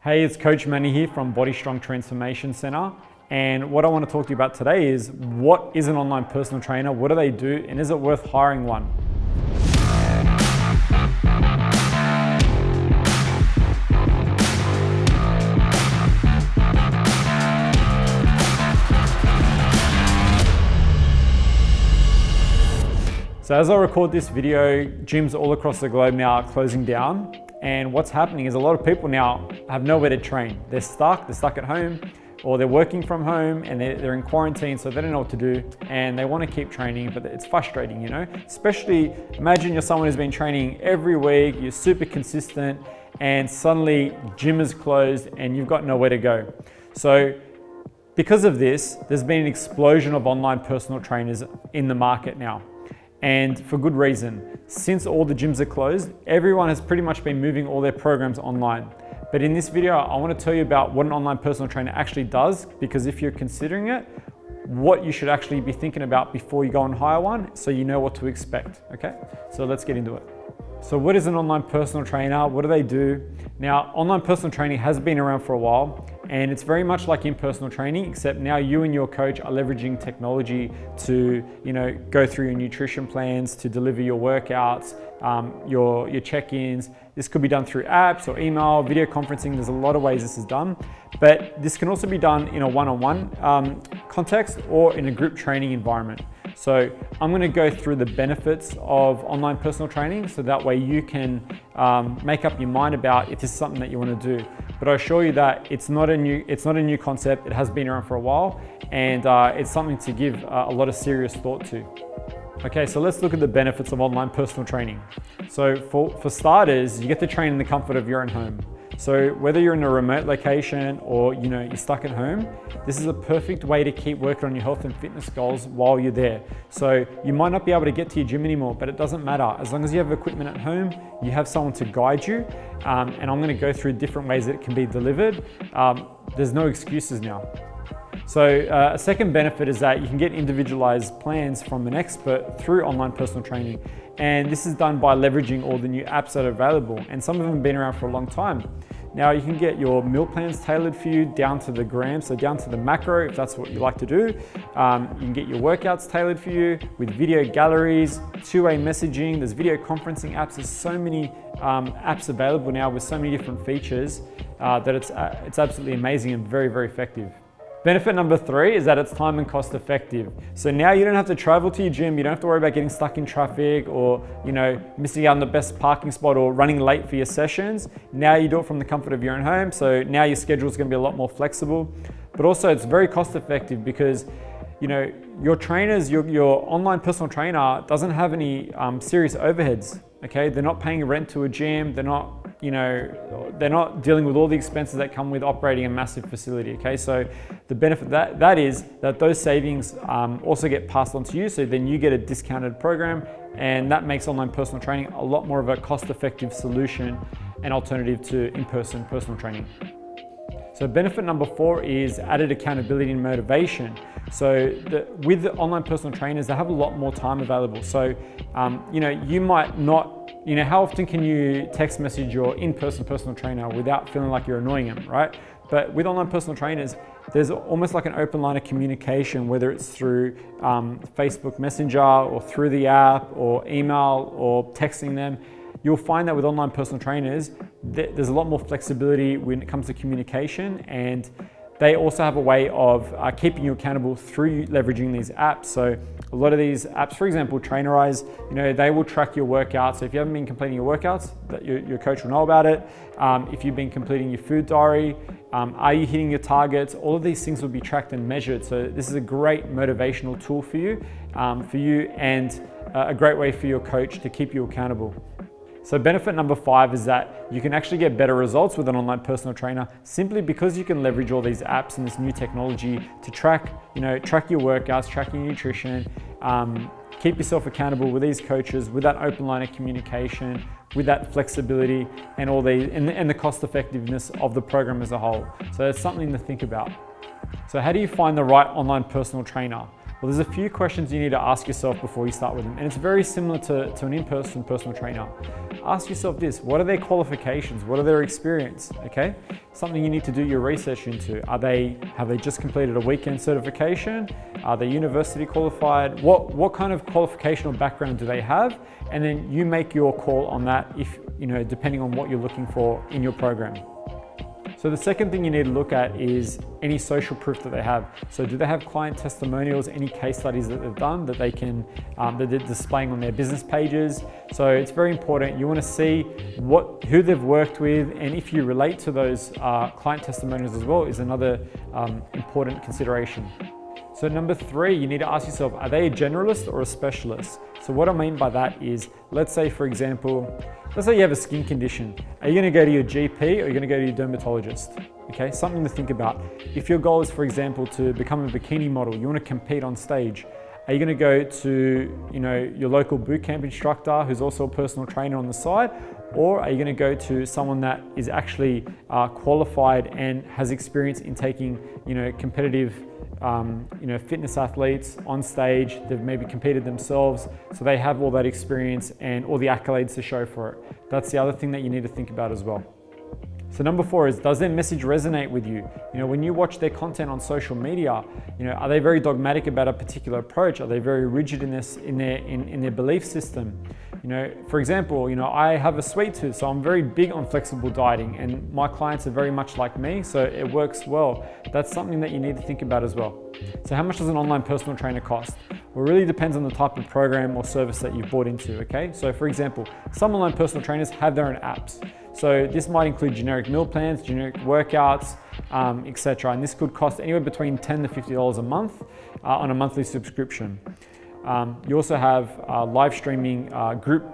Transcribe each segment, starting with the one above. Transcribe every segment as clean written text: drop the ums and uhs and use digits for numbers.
Hey, it's Coach Manny here from Body Strong Transformation Center. And what I want to talk to you about today is what is an online personal trainer? What do they do? And is it worth hiring one? So as I record this video, gyms all across the globe now are closing down. And what's happening is a lot of people now have nowhere to train. They're stuck at home, or they're working from home and they're in quarantine, so they don't know what to do and they want to keep training, but it's frustrating, Especially imagine you're someone who's been training every week, you're super consistent, and suddenly gym is closed and you've got nowhere to go. So because of this, there's been an explosion of online personal trainers in the market now. And for good reason. Since all the gyms are closed, everyone has pretty much been moving all their programs online. But in this video, I want to tell you about what an online personal trainer actually does, because if you're considering it, what you should actually be thinking about before you go and hire one, so you know what to expect, okay? So let's get into it. So what is an online personal trainer? What do they do? Now, online personal training has been around for a while, and it's very much like in-personal training, except now you and your coach are leveraging technology to, go through your nutrition plans, to deliver your workouts, your check-ins. This could be done through apps or email, video conferencing. There's a lot of ways this is done, but this can also be done in a one-on-one context or in a group training environment. So I'm going to go through the benefits of online personal training, so that way you can make up your mind about if this is something that you want to do. But I assure you that it's not a new concept. It has been around for a while, and it's something to give a lot of serious thought to. Okay, so let's look at the benefits of online personal training. So for starters, you get to train in the comfort of your own home. So whether you're in a remote location or you're stuck at home, this is a perfect way to keep working on your health and fitness goals while you're there. So you might not be able to get to your gym anymore, but it doesn't matter. As long as you have equipment at home, you have someone to guide you. And I'm going to go through different ways that it can be delivered. There's no excuses now. So a second benefit is that you can get individualized plans from an expert through online personal training. And this is done by leveraging all the new apps that are available. And some of them have been around for a long time. Now you can get your meal plans tailored for you down to the gram, so down to the macro, if that's what you like to do. You can get your workouts tailored for you with video galleries, two-way messaging. There's video conferencing apps. There's so many apps available now with so many different features that it's absolutely amazing and very, very effective. Benefit number 3 is that it's time and cost effective. So now you don't have to travel to your gym, you don't have to worry about getting stuck in traffic or missing out on the best parking spot or running late for your sessions. Now you do it from the comfort of your own home, so now your schedule is going to be a lot more flexible. But also it's very cost effective because your trainers, your online personal trainer doesn't have any serious overheads. Okay, they're not paying rent to a gym, they're not dealing with all the expenses that come with operating a massive facility. Okay, so the benefit that is that those savings also get passed on to you, so then you get a discounted program, and that makes online personal training a lot more of a cost-effective solution and alternative to in-person personal training. So benefit number 4 is added accountability and motivation. So with the online personal trainers, they have a lot more time available. So, you might not, how often can you text message your in-person personal trainer without feeling like you're annoying them, right? But with online personal trainers, there's almost like an open line of communication, whether it's through Facebook Messenger or through the app or email or texting them. You'll find that with online personal trainers, there's a lot more flexibility when it comes to communication, and they also have a way of keeping you accountable through leveraging these apps. So a lot of these apps, for example, Trainerize, they will track your workouts. So if you haven't been completing your workouts, your coach will know about it. If you've been completing your food diary, are you hitting your targets? All of these things will be tracked and measured. So this is a great motivational tool for you, and a great way for your coach to keep you accountable. So benefit number 5 is that you can actually get better results with an online personal trainer simply because you can leverage all these apps and this new technology to track your workouts, track your nutrition, keep yourself accountable with these coaches, with that open line of communication, with that flexibility and and the cost effectiveness of the program as a whole. So it's something to think about. So how do you find the right online personal trainer? Well, there's a few questions you need to ask yourself before you start with them. And it's very similar to an in-person personal trainer. Ask yourself this: what are their qualifications? What are their experience? Okay, something you need to do your research into. Have they just completed a weekend certification? Are they university qualified? What kind of qualification or background do they have? And then you make your call on that, if depending on what you're looking for in your program. So the second thing you need to look at is any social proof that they have. So do they have client testimonials, any case studies that they've done that they can, that they're displaying on their business pages? So it's very important. You want to see who they've worked with, and if you relate to those client testimonials as well is another important consideration. So number 3, you need to ask yourself, are they a generalist or a specialist? So what I mean by that is, let's say for example, let's say you have a skin condition. Are you going to go to your GP or are you going to go to your dermatologist? Okay, something to think about. If your goal is, for example, to become a bikini model, you want to compete on stage, are you going to go to your local boot camp instructor who's also a personal trainer on the side? Or are you going to go to someone that is actually qualified and has experience in taking competitive fitness athletes on stage? They've maybe competed themselves, so they have all that experience and all the accolades to show for it. That's the other thing that you need to think about as well. So number 4 is, does their message resonate with you? When you watch their content on social media, are they very dogmatic about a particular approach? Are they very rigid in their belief system? For example, I have a sweet tooth, so I'm very big on flexible dieting, and my clients are very much like me, so it works well. That's something that you need to think about as well. So how much does an online personal trainer cost? Well, it really depends on the type of program or service that you've bought into, okay? So for example, some online personal trainers have their own apps. So this might include generic meal plans, generic workouts, etc. And this could cost anywhere between $10 to $50 a month on a monthly subscription. You also have live streaming group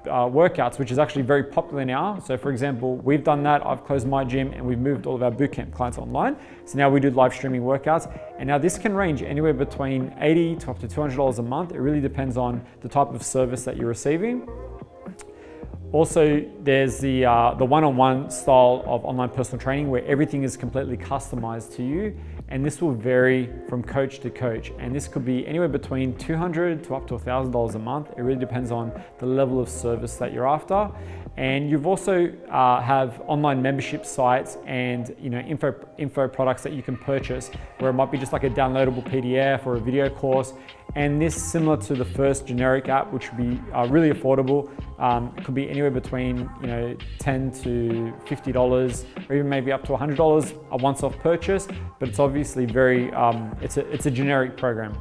workouts, which is actually very popular now. So for example, we've done that. I've closed my gym and we've moved all of our bootcamp clients online. So now we do live streaming workouts. And now this can range anywhere between $80 to up to $200 a month. It really depends on the type of service that you're receiving. Also, there's the one-on-one style of online personal training where everything is completely customized to you, and this will vary from coach to coach, and this could be anywhere between $200 to up to $1,000 a month. It really depends on the level of service that you're after. And you've also have online membership sites and info products that you can purchase, where it might be just like a downloadable PDF or a video course. And this, similar to the first generic app, which would be really affordable, could be anywhere between $10 to $50, or even maybe up to $100 a once-off purchase. But it's obviously very it's a generic program.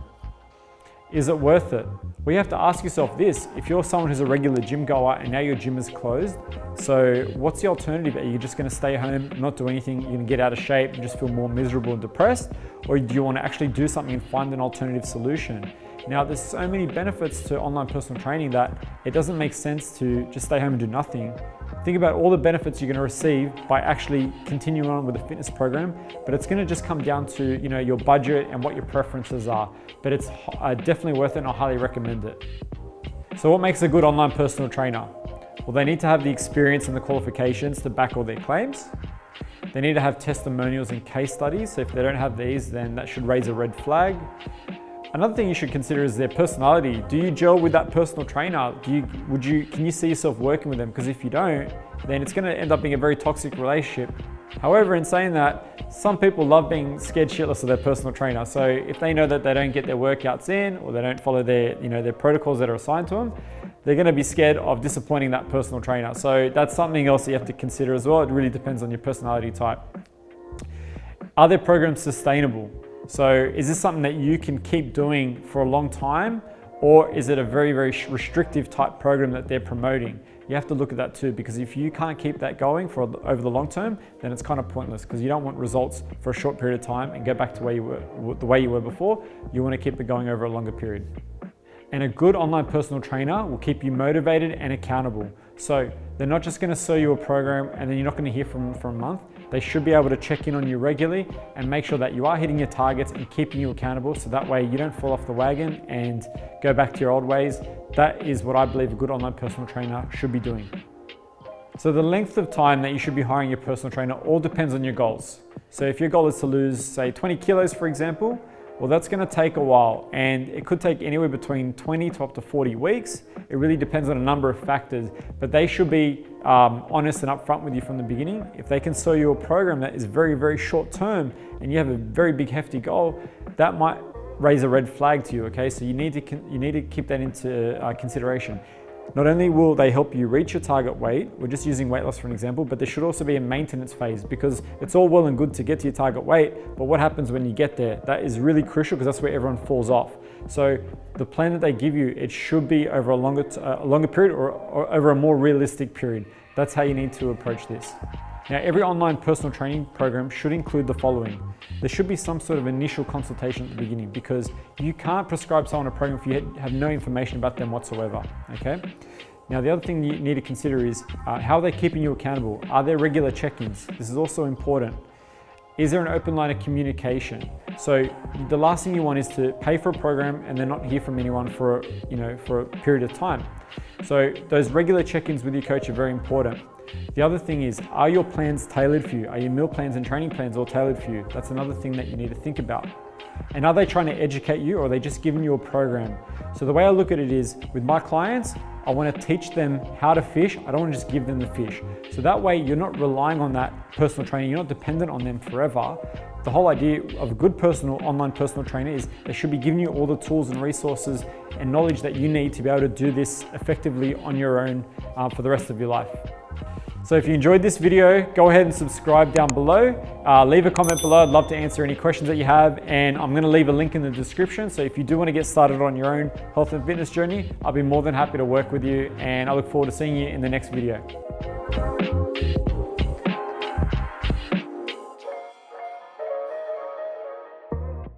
Is it worth it? Well, you have to ask yourself this: if you're someone who's a regular gym goer and now your gym is closed, so what's the alternative? Are you just going to stay home, not do anything, you're going to get out of shape and just feel more miserable and depressed? Or do you want to actually do something and find an alternative solution? Now, there's so many benefits to online personal training that it doesn't make sense to just stay home and do nothing. Think about all the benefits you're going to receive by actually continuing on with a fitness program, but it's going to just come down to your budget and what your preferences are. But it's definitely worth it, and I highly recommend it. So what makes a good online personal trainer? Well, they need to have the experience and the qualifications to back all their claims. They need to have testimonials and case studies. So if they don't have these, then that should raise a red flag. Another thing you should consider is their personality. Do you gel with that personal trainer? Can you see yourself working with them? Because if you don't, then it's going to end up being a very toxic relationship. However, in saying that, some people love being scared shitless of their personal trainer. So if they know that they don't get their workouts in, or they don't follow their protocols that are assigned to them, they're going to be scared of disappointing that personal trainer. So that's something else you have to consider as well. It really depends on your personality type. Are their programs sustainable? So is this something that you can keep doing for a long time, or is it a very, very restrictive type program that they're promoting? You have to look at that too, because if you can't keep that going over the long term, then it's kind of pointless, because you don't want results for a short period of time and go back to the way you were before. You want to keep it going over a longer period. And a good online personal trainer will keep you motivated and accountable. So they're not just going to sell you a program and then you're not going to hear from them for a month. They should be able to check in on you regularly and make sure that you are hitting your targets and keeping you accountable, so that way you don't fall off the wagon and go back to your old ways. That is what I believe a good online personal trainer should be doing. So the length of time that you should be hiring your personal trainer all depends on your goals. So if your goal is to lose, say, 20 kilos, for example, Well, that's going to take a while, and it could take anywhere between 20 to up to 40 weeks. It really depends on a number of factors, but they should be honest and upfront with you from the beginning. If they can sell you a program that is very, very short term and you have a very big, hefty goal, that might raise a red flag to you, okay? So you need to keep that into consideration. Not only will they help you reach your target weight, we're just using weight loss for an example, but there should also be a maintenance phase, because it's all well and good to get to your target weight, but what happens when you get there? That is really crucial, because that's where everyone falls off. So the plan that they give you, it should be over a longer period or over a more realistic period. That's how you need to approach this. Now, every online personal training program should include the following. There should be some sort of initial consultation at the beginning, because you can't prescribe someone a program if you have no information about them whatsoever, okay? Now, the other thing you need to consider is how are they keeping you accountable? Are there regular check-ins? This is also important. Is there an open line of communication? So the last thing you want is to pay for a program and then not hear from anyone for a period of time. So those regular check-ins with your coach are very important. The other thing is, are your plans tailored for you? Are your meal plans and training plans all tailored for you? That's another thing that you need to think about. And are they trying to educate you, or are they just giving you a program? So the way I look at it is, with my clients, I want to teach them how to fish. I don't want to just give them the fish. So that way you're not relying on that personal training. You're not dependent on them forever. The whole idea of a good online personal trainer is they should be giving you all the tools and resources and knowledge that you need to be able to do this effectively on your own for the rest of your life. So if you enjoyed this video, go ahead and subscribe down below. Leave a comment below. I'd love to answer any questions that you have. And I'm gonna leave a link in the description. So if you do wanna get started on your own health and fitness journey, I'll be more than happy to work with you. And I look forward to seeing you in the next video.